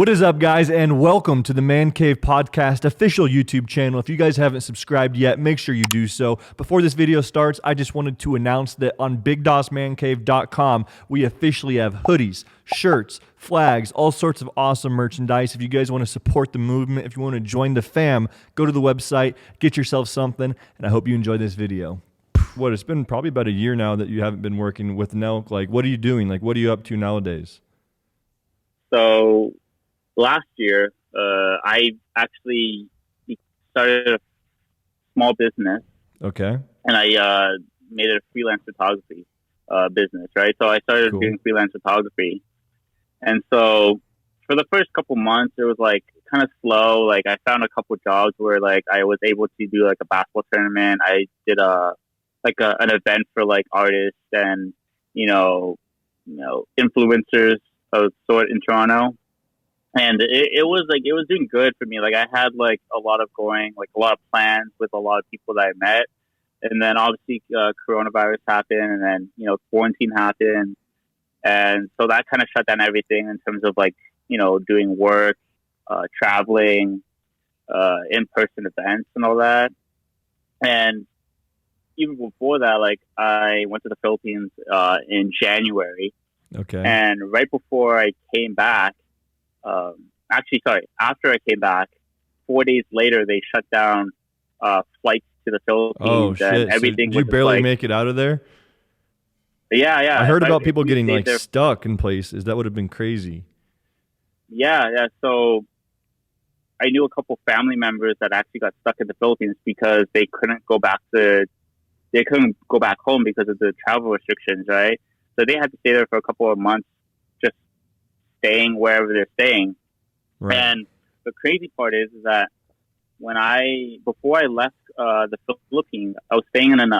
What is up, guys, and welcome to the Man Cave Podcast official YouTube channel. If you guys haven't subscribed yet, make sure you do so. Before this video starts, I just wanted to announce that on BigDossManCave.com, we officially have hoodies, shirts, flags, all sorts of awesome merchandise. If you guys want to support the movement, if you want to join the fam, go to the website, get yourself something, and I hope you enjoy this video. It's been probably about a year now that you haven't been working with Nelk. Like, what are you doing? Like, what are you up to nowadays? So last year, I actually started a small business. Okay. And I made it a freelance photography business, right? So I started doing freelance photography. And so for the first couple months, it was like kind of slow. Like I found a couple jobs where like I was able to do like a basketball tournament. I did an event for like artists and, influencers of sort in Toronto. And it was doing good for me. Like I had like a lot of plans with a lot of people that I met. And then obviously coronavirus happened and then, quarantine happened. And so that kind of shut down everything in terms of like, doing work, traveling, in-person events and all that. And even before that, like I went to the Philippines in January. Okay. And right before I came back, after I came back, 4 days later, they shut down flights to the Philippines. Oh, shit. And everything. So did you barely make it out of there? Yeah. I heard about people getting like stuck in places. That would have been crazy. Yeah. So I knew a couple family members that actually got stuck in the Philippines because they couldn't go back home because of the travel restrictions, right? So they had to stay there for a couple of months, just staying wherever they're staying. Right. And the crazy part is that before I left the Philippines, I was staying in an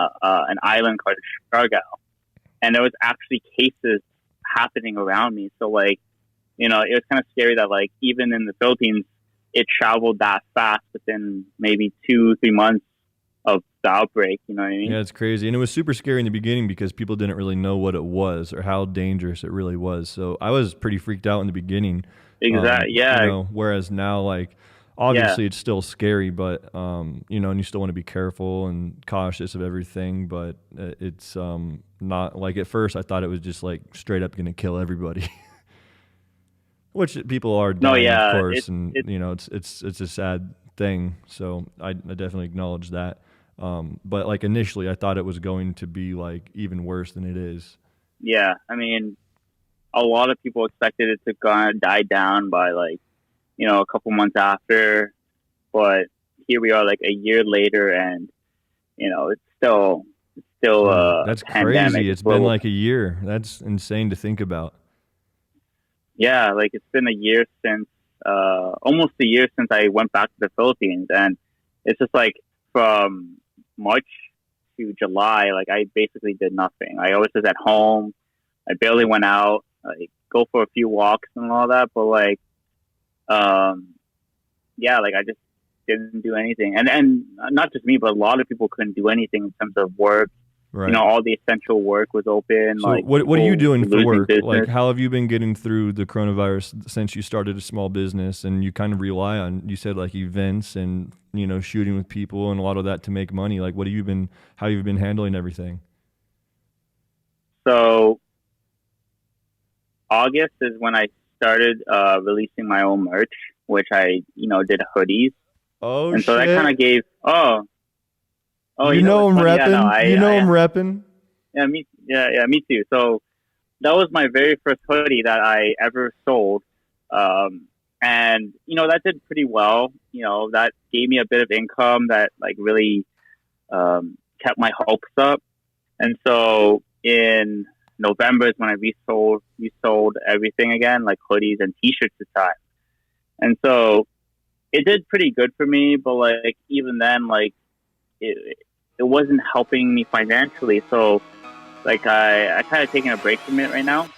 island called Siargao, and there was actually cases happening around me. So like, it was kind of scary that like even in the Philippines, it traveled that fast within maybe 2-3 months of the outbreak. You know what I mean? Yeah, it's crazy. And it was super scary in the beginning because people didn't really know what it was or how dangerous it really was. So I was pretty freaked out in the beginning. Exactly. Yeah. Whereas now, like, obviously it's still scary, but, and you still want to be careful and cautious of everything. But it's not like at first I thought it was just like straight up going to kill everybody. Which people are dying, of course. It's a sad thing. So I definitely acknowledge that. But like initially I thought it was going to be like even worse than it is. Yeah. I mean, a lot of people expected it to kind of die down by like, a couple months after, but here we are like a year later and, it's still that's pandemic. Crazy. It's been like a year. That's insane to think about. Yeah. Like it's been a year since, almost a year since I went back to the Philippines, and it's just like from March to July, like I basically did nothing. I always was at home. I barely went out, like go for a few walks and all that, but like, like I just didn't do anything. And not just me, but a lot of people couldn't do anything in terms of work. Right. All the essential work was open. So like what are you doing for work? Business. Like how have you been getting through the coronavirus since you started a small business and you kind of rely on, you said like events and, shooting with people and a lot of that to make money? Like how have you been handling everything? So August is when I started releasing my own merch, which I, did hoodies. Oh, and so shit. that kind of gave, I'm repping. I'm repping. Yeah, me too. So that was my very first hoodie that I ever sold. And, that did pretty well. That gave me a bit of income that like really kept my hopes up. And so in November is when I resold everything again, like hoodies and t-shirts this time. And so it did pretty good for me, but like even then, like it wasn't helping me financially. So like I kind of taken a break from it right now.